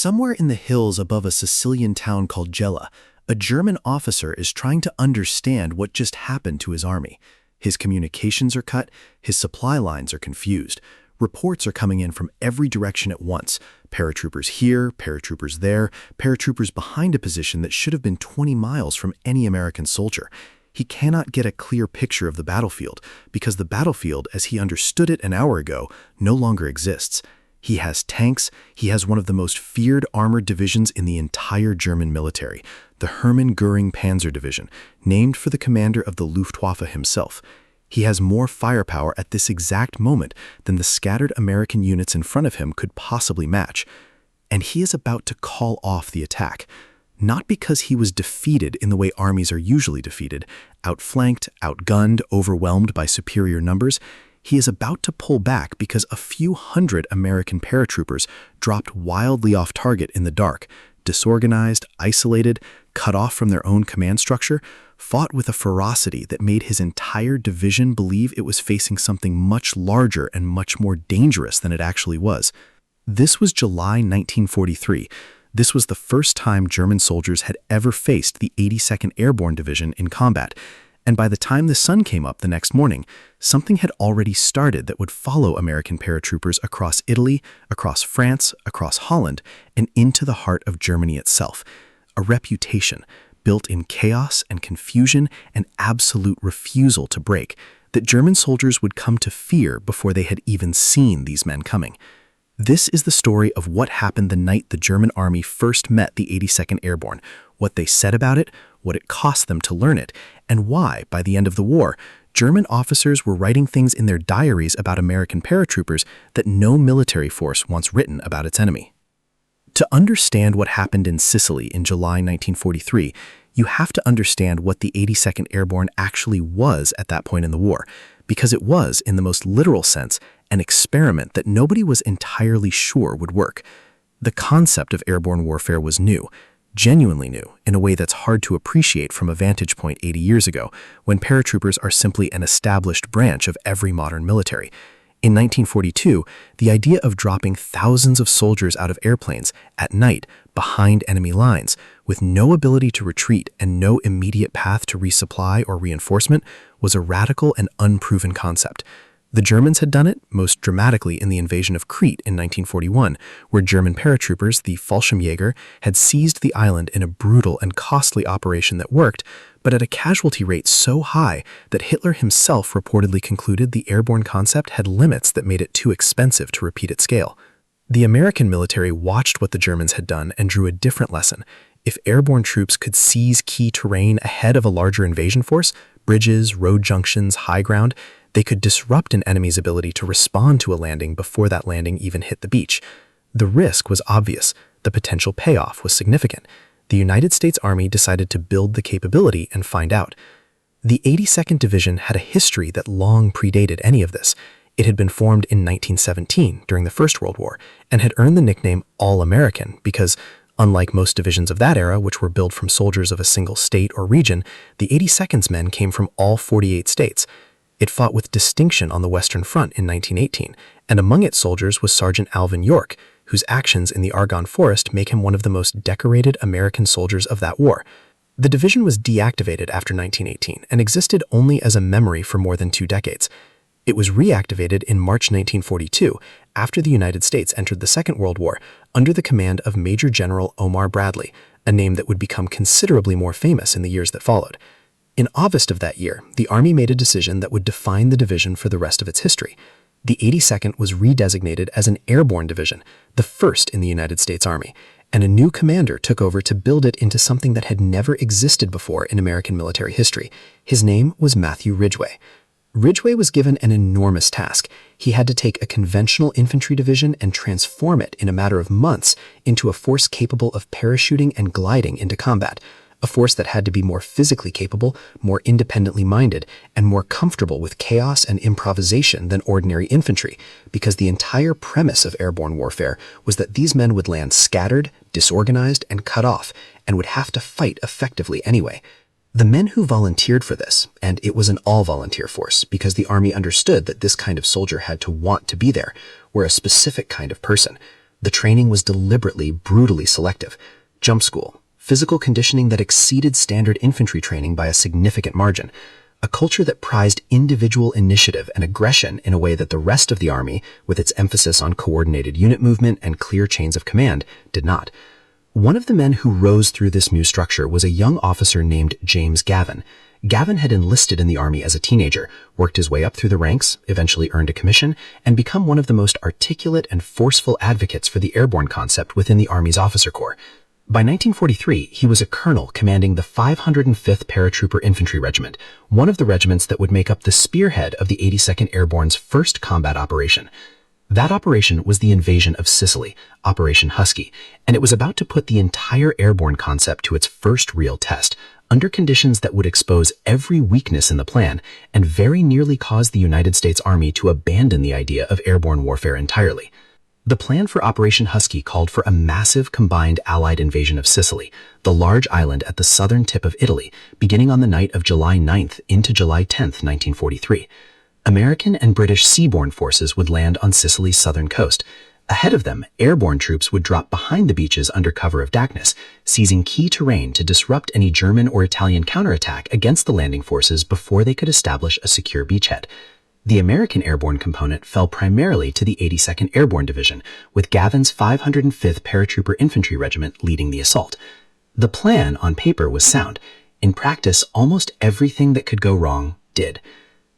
Somewhere in the hills above a Sicilian town called Gela, a German officer is trying to understand what just happened to his army. His communications are cut, his supply lines are confused. Reports are coming in from every direction at once. Paratroopers here, paratroopers there, paratroopers behind a position that should have been 20 miles from any American soldier. He cannot get a clear picture of the battlefield because the battlefield, as he understood it an hour ago, no longer exists. He has tanks. He has one of the most feared armored divisions in the entire German military, the Hermann Göring Panzer Division, named for the commander of the Luftwaffe himself. He has more firepower at this exact moment than the scattered American units in front of him could possibly match. And he is about to call off the attack. Not because he was defeated in the way armies are usually defeated, outflanked, outgunned, overwhelmed by superior numbers. He is about to pull back because a few hundred American paratroopers dropped wildly off target in the dark, disorganized, isolated, cut off from their own command structure, fought with a ferocity that made his entire division believe it was facing something much larger and much more dangerous than it actually was. This was July 1943. This was the first time German soldiers had ever faced the 82nd Airborne Division in combat. And by the time the sun came up the next morning, something had already started that would follow American paratroopers across Italy, across France, across Holland, and into the heart of Germany itself. A reputation built in chaos and confusion and absolute refusal to break that German soldiers would come to fear before they had even seen these men coming. This is the story of what happened the night the German army first met the 82nd Airborne, what they said about it, what it cost them to learn it, and why, by the end of the war, German officers were writing things in their diaries about American paratroopers that no military force wants written about its enemy. To understand what happened in Sicily in July 1943, you have to understand what the 82nd Airborne actually was at that point in the war, because it was, in the most literal sense, an experiment that nobody was entirely sure would work. The concept of airborne warfare was new, genuinely new, in a way that's hard to appreciate from a vantage point 80 years ago, when paratroopers are simply an established branch of every modern military. In 1942, the idea of dropping thousands of soldiers out of airplanes at night behind enemy lines, with no ability to retreat and no immediate path to resupply or reinforcement, was a radical and unproven concept. The Germans had done it, most dramatically in the invasion of Crete in 1941, where German paratroopers, the Fallschirmjäger, had seized the island in a brutal and costly operation that worked, but at a casualty rate so high that Hitler himself reportedly concluded the airborne concept had limits that made it too expensive to repeat at scale. The American military watched what the Germans had done and drew a different lesson. If airborne troops could seize key terrain ahead of a larger invasion force, bridges, road junctions, high ground, they could disrupt an enemy's ability to respond to a landing before that landing even hit the beach. The risk was obvious. The potential payoff was significant. The United States Army decided to build the capability and find out. The 82nd Division had a history that long predated any of this. It had been formed in 1917 during the First World War and had earned the nickname All-American because, unlike most divisions of that era, which were built from soldiers of a single state or region, the 82nd's men came from all 48 states. It fought with distinction on the Western Front in 1918, and among its soldiers was Sergeant Alvin York, whose actions in the Argonne Forest make him one of the most decorated American soldiers of that war. The division was deactivated after 1918 and existed only as a memory for more than 2 decades. It was reactivated in March 1942 after the United States entered the Second World War under the command of Major General Omar Bradley, a name that would become considerably more famous in the years that followed. In August of that year, the Army made a decision that would define the division for the rest of its history. The 82nd was redesignated as an airborne division, the first in the United States Army, and a new commander took over to build it into something that had never existed before in American military history. His name was Matthew Ridgway. Ridgway was given an enormous task. He had to take a conventional infantry division and transform it in a matter of months into a force capable of parachuting and gliding into combat. A force that had to be more physically capable, more independently minded, and more comfortable with chaos and improvisation than ordinary infantry, because the entire premise of airborne warfare was that these men would land scattered, disorganized, and cut off, and would have to fight effectively anyway. The men who volunteered for this, and it was an all-volunteer force because the Army understood that this kind of soldier had to want to be there, were a specific kind of person. The training was deliberately, brutally selective. Jump school, physical conditioning that exceeded standard infantry training by a significant margin. A culture that prized individual initiative and aggression in a way that the rest of the Army, with its emphasis on coordinated unit movement and clear chains of command, did not. One of the men who rose through this new structure was a young officer named James Gavin. Gavin had enlisted in the Army as a teenager, worked his way up through the ranks, eventually earned a commission, and become one of the most articulate and forceful advocates for the airborne concept within the Army's officer corps. By 1943, he was a colonel commanding the 505th Paratrooper Infantry Regiment, one of the regiments that would make up the spearhead of the 82nd Airborne's first combat operation. That operation was the invasion of Sicily, Operation Husky, and it was about to put the entire airborne concept to its first real test, under conditions that would expose every weakness in the plan and very nearly cause the United States Army to abandon the idea of airborne warfare entirely. The plan for Operation Husky called for a massive combined Allied invasion of Sicily, the large island at the southern tip of Italy, beginning on the night of July 9th into July 10th, 1943. American and British seaborne forces would land on Sicily's southern coast. Ahead of them, airborne troops would drop behind the beaches under cover of darkness, seizing key terrain to disrupt any German or Italian counterattack against the landing forces before they could establish a secure beachhead. The American airborne component fell primarily to the 82nd Airborne Division, with Gavin's 505th Paratrooper Infantry Regiment leading the assault. The plan on paper was sound. In practice, almost everything that could go wrong did.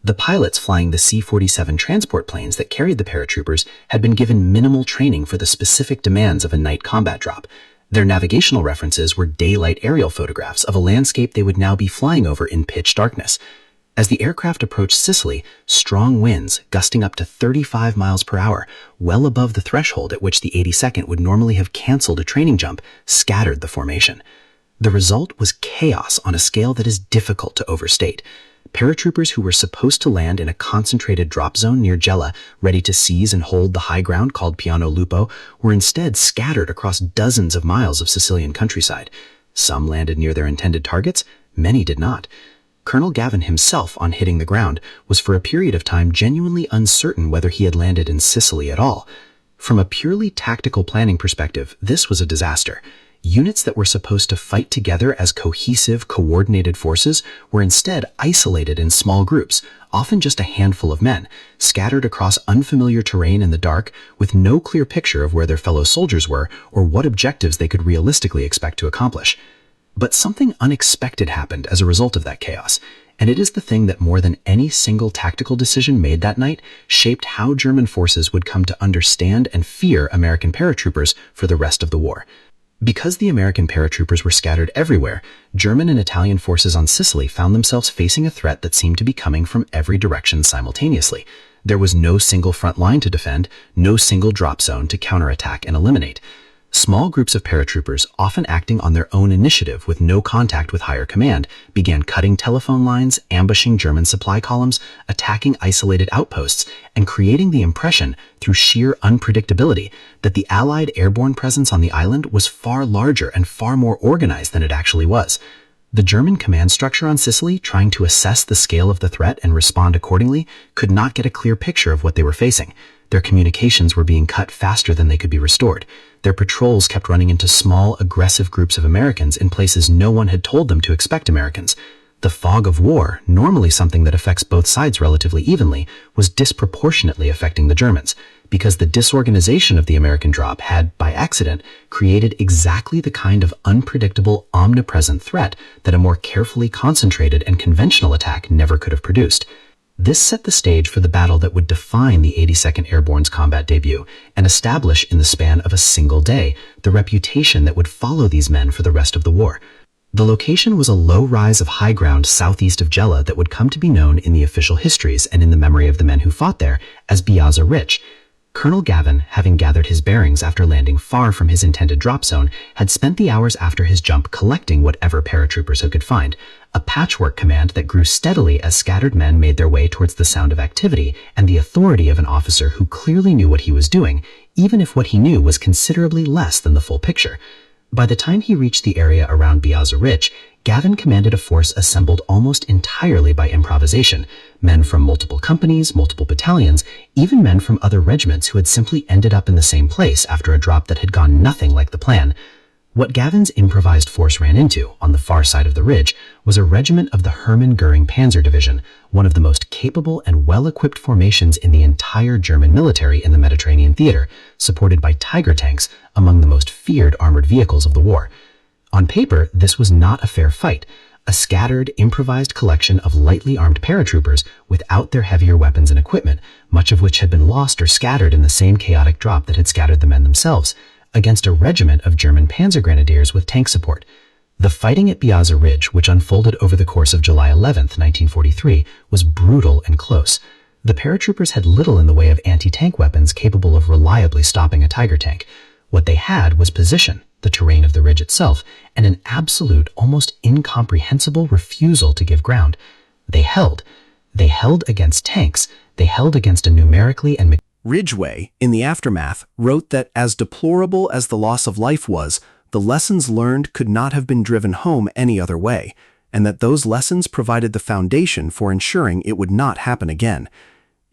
The pilots flying the C-47 transport planes that carried the paratroopers had been given minimal training for the specific demands of a night combat drop. Their navigational references were daylight aerial photographs of a landscape they would now be flying over in pitch darkness. As the aircraft approached Sicily, strong winds, gusting up to 35 miles per hour, well above the threshold at which the 82nd would normally have canceled a training jump, scattered the formation. The result was chaos on a scale that is difficult to overstate. Paratroopers who were supposed to land in a concentrated drop zone near Gela, ready to seize and hold the high ground called Piano Lupo, were instead scattered across dozens of miles of Sicilian countryside. Some landed near their intended targets, many did not. Colonel Gavin himself, on hitting the ground, was for a period of time genuinely uncertain whether he had landed in Sicily at all. From a purely tactical planning perspective, this was a disaster. Units that were supposed to fight together as cohesive, coordinated forces were instead isolated in small groups, often just a handful of men, scattered across unfamiliar terrain in the dark with no clear picture of where their fellow soldiers were or what objectives they could realistically expect to accomplish. But something unexpected happened as a result of that chaos, and it is the thing that more than any single tactical decision made that night shaped how German forces would come to understand and fear American paratroopers for the rest of the war. Because the American paratroopers were scattered everywhere, German and Italian forces on Sicily found themselves facing a threat that seemed to be coming from every direction simultaneously. There was no single front line to defend, no single drop zone to counterattack and eliminate. Small groups of paratroopers, often acting on their own initiative with no contact with higher command, began cutting telephone lines, ambushing German supply columns, attacking isolated outposts, and creating the impression, through sheer unpredictability, that the Allied airborne presence on the island was far larger and far more organized than it actually was. The German command structure on Sicily, trying to assess the scale of the threat and respond accordingly, could not get a clear picture of what they were facing. Their communications were being cut faster than they could be restored. Their patrols kept running into small, aggressive groups of Americans in places no one had told them to expect Americans. The fog of war, normally something that affects both sides relatively evenly, was disproportionately affecting the Germans, because the disorganization of the American drop had, by accident, created exactly the kind of unpredictable, omnipresent threat that a more carefully concentrated and conventional attack never could have produced. This set the stage for the battle that would define the 82nd Airborne's combat debut and establish in the span of a single day the reputation that would follow these men for the rest of the war. The location was a low rise of high ground southeast of Gela that would come to be known in the official histories and in the memory of the men who fought there as Piazza Ridge. Colonel Gavin, having gathered his bearings after landing far from his intended drop zone, had spent the hours after his jump collecting whatever paratroopers he could find, a patchwork command that grew steadily as scattered men made their way towards the sound of activity and the authority of an officer who clearly knew what he was doing, even if what he knew was considerably less than the full picture. By the time he reached the area around Piazza Ridge, Gavin commanded a force assembled almost entirely by improvisation, men from multiple companies, multiple battalions, even men from other regiments who had simply ended up in the same place after a drop that had gone nothing like the plan. What Gavin's improvised force ran into, on the far side of the ridge, was a regiment of the Hermann Göring Panzer Division, one of the most capable and well-equipped formations in the entire German military in the Mediterranean theater, supported by Tiger tanks, among the most feared armored vehicles of the war. On paper, this was not a fair fight, a scattered, improvised collection of lightly armed paratroopers without their heavier weapons and equipment, much of which had been lost or scattered in the same chaotic drop that had scattered the men themselves, against a regiment of German panzer grenadiers with tank support. The fighting at Biaza Ridge, which unfolded over the course of July 11, 1943, was brutal and close. The paratroopers had little in the way of anti-tank weapons capable of reliably stopping a Tiger tank. What they had was position, the terrain of the ridge itself, and an absolute, almost incomprehensible refusal to give ground. They held. They held against tanks. They held against a numerically and Ridgway, in the aftermath, wrote that as deplorable as the loss of life was, the lessons learned could not have been driven home any other way, and that those lessons provided the foundation for ensuring it would not happen again.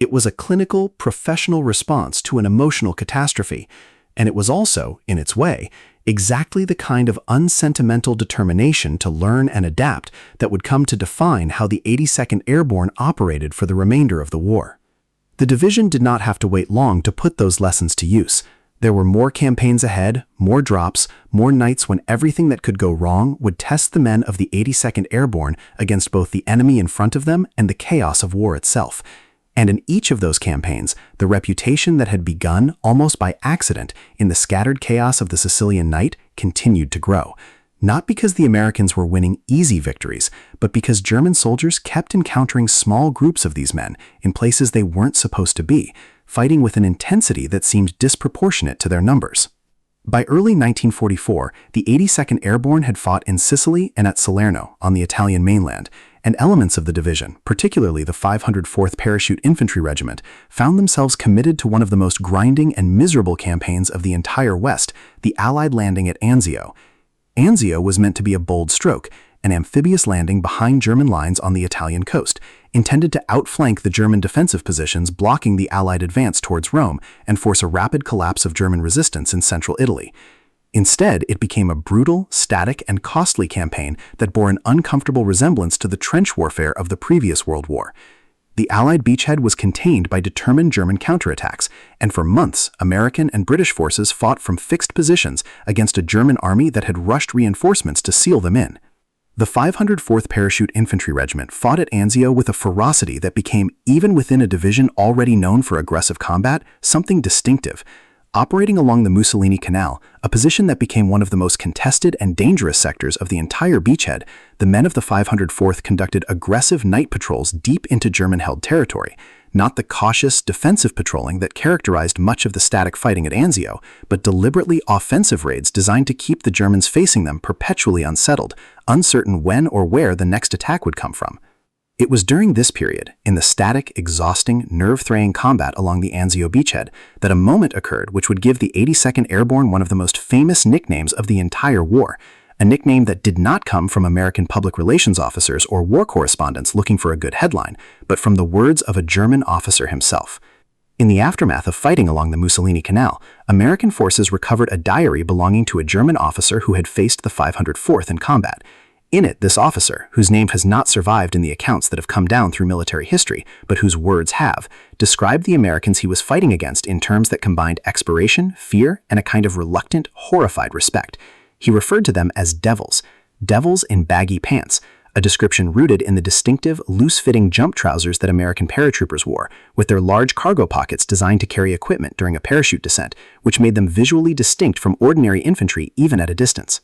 It was a clinical, professional response to an emotional catastrophe, and it was also, in its way, exactly the kind of unsentimental determination to learn and adapt that would come to define how the 82nd Airborne operated for the remainder of the war. The division did not have to wait long to put those lessons to use. There were more campaigns ahead, more drops, more nights when everything that could go wrong would test the men of the 82nd Airborne against both the enemy in front of them and the chaos of war itself. And in each of those campaigns, the reputation that had begun almost by accident in the scattered chaos of the Sicilian night continued to grow. Not because the Americans were winning easy victories, but because German soldiers kept encountering small groups of these men in places they weren't supposed to be, fighting with an intensity that seemed disproportionate to their numbers. By early 1944, the 82nd Airborne had fought in Sicily and at Salerno on the Italian mainland, and elements of the division, particularly the 504th Parachute Infantry Regiment, found themselves committed to one of the most grinding and miserable campaigns of the entire West, the Allied landing at Anzio. Anzio was meant to be a bold stroke, an amphibious landing behind German lines on the Italian coast, intended to outflank the German defensive positions blocking the Allied advance towards Rome and force a rapid collapse of German resistance in central Italy. Instead, it became a brutal, static, and costly campaign that bore an uncomfortable resemblance to the trench warfare of the previous World War. The Allied beachhead was contained by determined German counterattacks, and for months, American and British forces fought from fixed positions against a German army that had rushed reinforcements to seal them in. The 504th Parachute Infantry Regiment fought at Anzio with a ferocity that became, even within a division already known for aggressive combat, something distinctive. Operating along the Mussolini Canal, a position that became one of the most contested and dangerous sectors of the entire beachhead, the men of the 504th conducted aggressive night patrols deep into German-held territory, not the cautious, defensive patrolling that characterized much of the static fighting at Anzio, but deliberately offensive raids designed to keep the Germans facing them perpetually unsettled, uncertain when or where the next attack would come from. It was during this period, in the static, exhausting, nerve-thraying combat along the Anzio beachhead, that a moment occurred which would give the 82nd Airborne one of the most famous nicknames of the entire war, a nickname that did not come from American public relations officers or war correspondents looking for a good headline, but from the words of a German officer himself. In the aftermath of fighting along the Mussolini Canal, American forces recovered a diary belonging to a German officer who had faced the 504th in combat. In it, this officer, whose name has not survived in the accounts that have come down through military history, but whose words have, described the Americans he was fighting against in terms that combined expiration, fear, and a kind of reluctant, horrified respect. He referred to them as devils in baggy pants, a description rooted in the distinctive, loose-fitting jump trousers that American paratroopers wore, with their large cargo pockets designed to carry equipment during a parachute descent, which made them visually distinct from ordinary infantry even at a distance.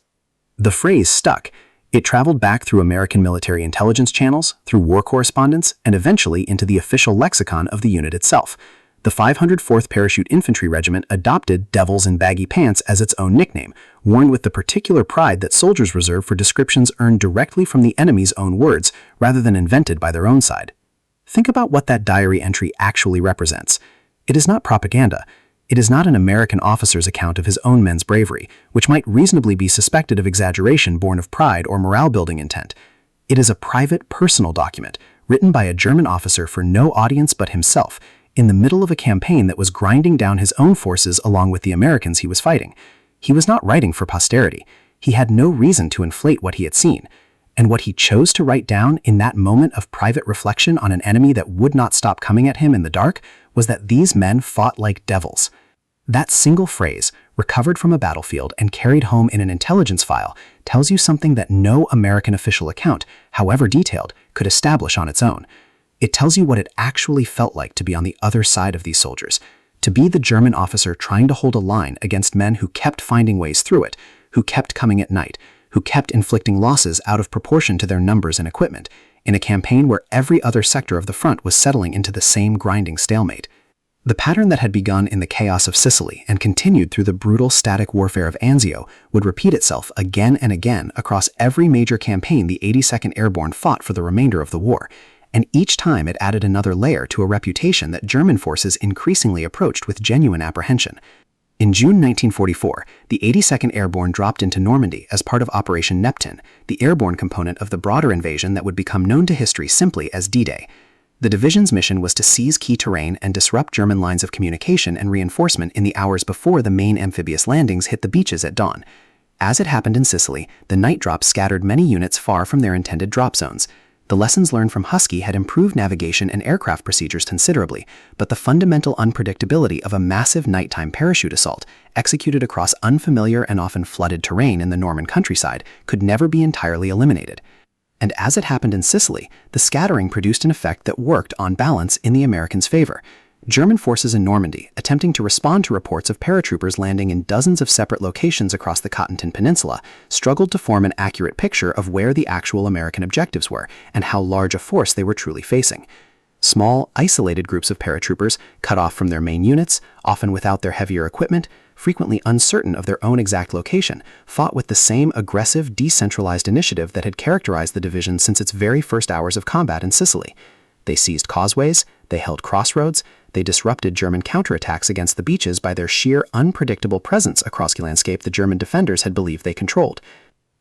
The phrase stuck. It traveled back through American military intelligence channels, through war correspondence, and eventually into the official lexicon of the unit itself. The 504th Parachute Infantry Regiment adopted devils in baggy pants as its own nickname, worn with the particular pride that soldiers reserve for descriptions earned directly from the enemy's own words, rather than invented by their own side. Think about what that diary entry actually represents. It is not propaganda. It is not an American officer's account of his own men's bravery, which might reasonably be suspected of exaggeration born of pride or morale-building intent. It is a private, personal document, written by a German officer for no audience but himself, in the middle of a campaign that was grinding down his own forces along with the Americans he was fighting. He was not writing for posterity. He had no reason to inflate what he had seen. And what he chose to write down in that moment of private reflection on an enemy that would not stop coming at him in the dark was that these men fought like devils. That single phrase, recovered from a battlefield and carried home in an intelligence file, tells you something that no American official account, however detailed, could establish on its own. It tells you what it actually felt like to be on the other side of these soldiers, to be the German officer trying to hold a line against men who kept finding ways through it, who kept coming at night, who kept inflicting losses out of proportion to their numbers and equipment, in a campaign where every other sector of the front was settling into the same grinding stalemate. The pattern that had begun in the chaos of Sicily and continued through the brutal static warfare of Anzio would repeat itself again and again across every major campaign the 82nd Airborne fought for the remainder of the war, and each time it added another layer to a reputation that German forces increasingly approached with genuine apprehension. In June 1944, the 82nd Airborne dropped into Normandy as part of Operation Neptune, the airborne component of the broader invasion that would become known to history simply as D-Day. The division's mission was to seize key terrain and disrupt German lines of communication and reinforcement in the hours before the main amphibious landings hit the beaches at dawn. As it happened in Sicily, the night drop scattered many units far from their intended drop zones. The lessons learned from Husky had improved navigation and aircraft procedures considerably, but the fundamental unpredictability of a massive nighttime parachute assault, executed across unfamiliar and often flooded terrain in the Norman countryside, could never be entirely eliminated. And as it happened in Sicily, the scattering produced an effect that worked on balance in the Americans' favor. German forces in Normandy, attempting to respond to reports of paratroopers landing in dozens of separate locations across the Cotentin Peninsula, struggled to form an accurate picture of where the actual American objectives were and how large a force they were truly facing. Small, isolated groups of paratroopers, cut off from their main units, often without their heavier equipment, frequently uncertain of their own exact location, fought with the same aggressive, decentralized initiative that had characterized the division since its very first hours of combat in Sicily. They seized causeways, they held crossroads, they disrupted German counterattacks against the beaches by their sheer unpredictable presence across the landscape the German defenders had believed they controlled.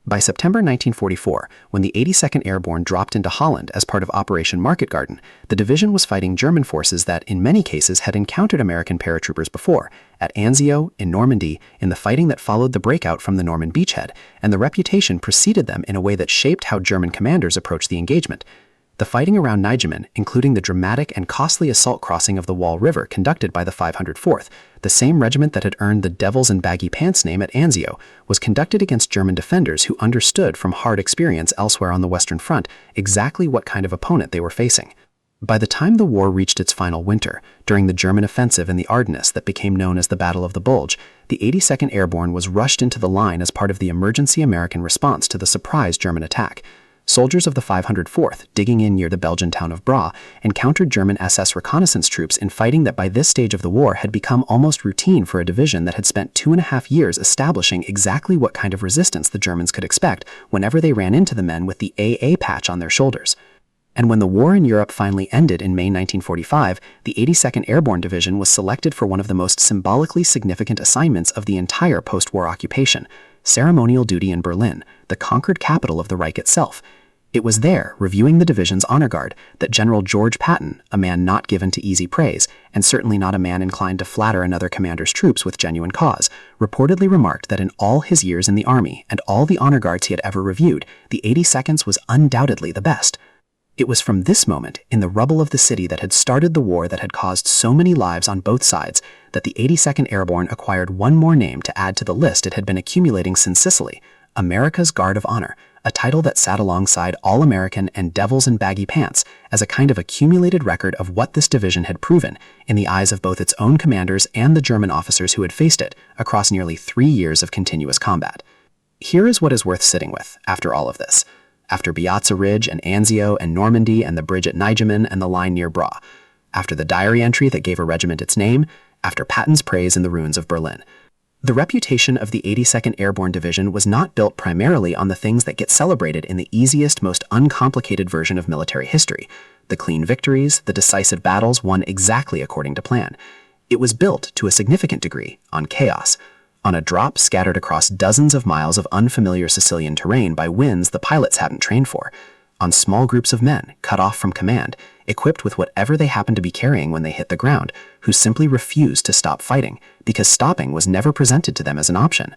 By September 1944, when the 82nd Airborne dropped into Holland as part of Operation Market Garden, the division was fighting German forces that, in many cases, had encountered American paratroopers before, at Anzio, in Normandy, in the fighting that followed the breakout from the Norman beachhead, and the reputation preceded them in a way that shaped how German commanders approached the engagement. The fighting around Nijmegen, including the dramatic and costly assault crossing of the Wall River conducted by the 504th, the same regiment that had earned the Devils in Baggy Pants name at Anzio, was conducted against German defenders who understood from hard experience elsewhere on the Western Front exactly what kind of opponent they were facing. By the time the war reached its final winter, during the German offensive in the Ardennes that became known as the Battle of the Bulge, the 82nd Airborne was rushed into the line as part of the emergency American response to the surprise German attack. Soldiers of the 504th, digging in near the Belgian town of Bra, encountered German SS reconnaissance troops in fighting that by this stage of the war had become almost routine for a division that had spent 2.5 years establishing exactly what kind of resistance the Germans could expect whenever they ran into the men with the AA patch on their shoulders. And when the war in Europe finally ended in May 1945, the 82nd Airborne Division was selected for one of the most symbolically significant assignments of the entire post-war occupation: ceremonial duty in Berlin, the conquered capital of the Reich itself. It was there, reviewing the division's honor guard, that General George Patton, a man not given to easy praise, and certainly not a man inclined to flatter another commander's troops with genuine cause, reportedly remarked that in all his years in the army and all the honor guards he had ever reviewed, the 82nd was undoubtedly the best. It was from this moment, in the rubble of the city that had started the war that had caused so many lives on both sides, that the 82nd Airborne acquired one more name to add to the list it had been accumulating since Sicily: America's Guard of Honor, a title that sat alongside All-American and Devils in Baggy Pants as a kind of accumulated record of what this division had proven in the eyes of both its own commanders and the German officers who had faced it across nearly 3 years of continuous combat. Here is what is worth sitting with after all of this. After Piazza Ridge and Anzio and Normandy and the bridge at Nijmegen and the line near Bra. After the diary entry that gave a regiment its name. After Patton's praise in the ruins of Berlin. The reputation of the 82nd Airborne Division was not built primarily on the things that get celebrated in the easiest, most uncomplicated version of military history: the clean victories, the decisive battles won exactly according to plan. It was built, to a significant degree, on chaos, on a drop scattered across dozens of miles of unfamiliar Sicilian terrain by winds the pilots hadn't trained for, on small groups of men, cut off from command, equipped with whatever they happened to be carrying when they hit the ground, who simply refused to stop fighting, because stopping was never presented to them as an option.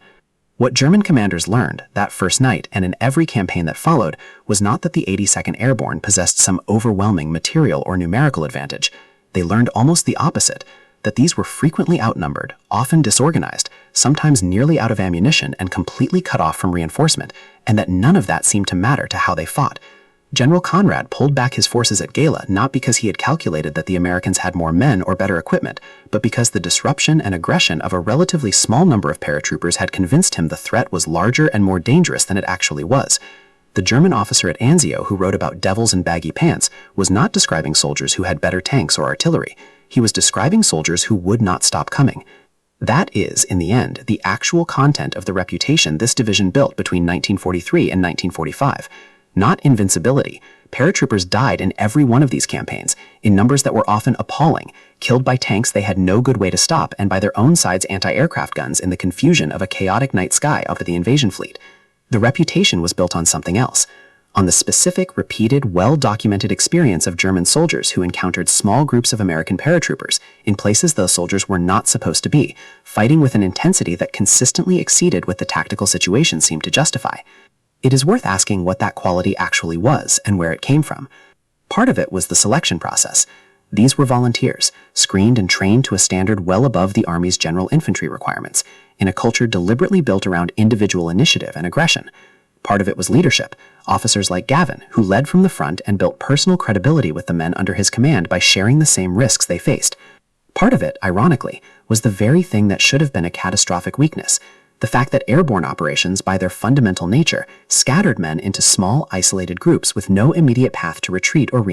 What German commanders learned that first night and in every campaign that followed was not that the 82nd Airborne possessed some overwhelming material or numerical advantage. They learned almost the opposite, that these were frequently outnumbered, often disorganized, sometimes nearly out of ammunition and completely cut off from reinforcement, and that none of that seemed to matter to how they fought. General Conrad pulled back his forces at Gela not because he had calculated that the Americans had more men or better equipment, but because the disruption and aggression of a relatively small number of paratroopers had convinced him the threat was larger and more dangerous than it actually was. The German officer at Anzio who wrote about devils in baggy pants was not describing soldiers who had better tanks or artillery. He was describing soldiers who would not stop coming. That is, in the end, the actual content of the reputation this division built between 1943 and 1945. Not invincibility. Paratroopers died in every one of these campaigns, in numbers that were often appalling, killed by tanks they had no good way to stop and by their own side's anti-aircraft guns in the confusion of a chaotic night sky over the invasion fleet. The reputation was built on something else, on the specific, repeated, well-documented experience of German soldiers who encountered small groups of American paratroopers in places those soldiers were not supposed to be, fighting with an intensity that consistently exceeded what the tactical situation seemed to justify. It is worth asking what that quality actually was and where it came from. Part of it was the selection process. These were volunteers, screened and trained to a standard well above the Army's general infantry requirements, in a culture deliberately built around individual initiative and aggression. Part of it was leadership, officers like Gavin, who led from the front and built personal credibility with the men under his command by sharing the same risks they faced. Part of it, ironically, was the very thing that should have been a catastrophic weakness, the fact that airborne operations, by their fundamental nature, scattered men into small, isolated groups with no immediate path to retreat or reinforcement.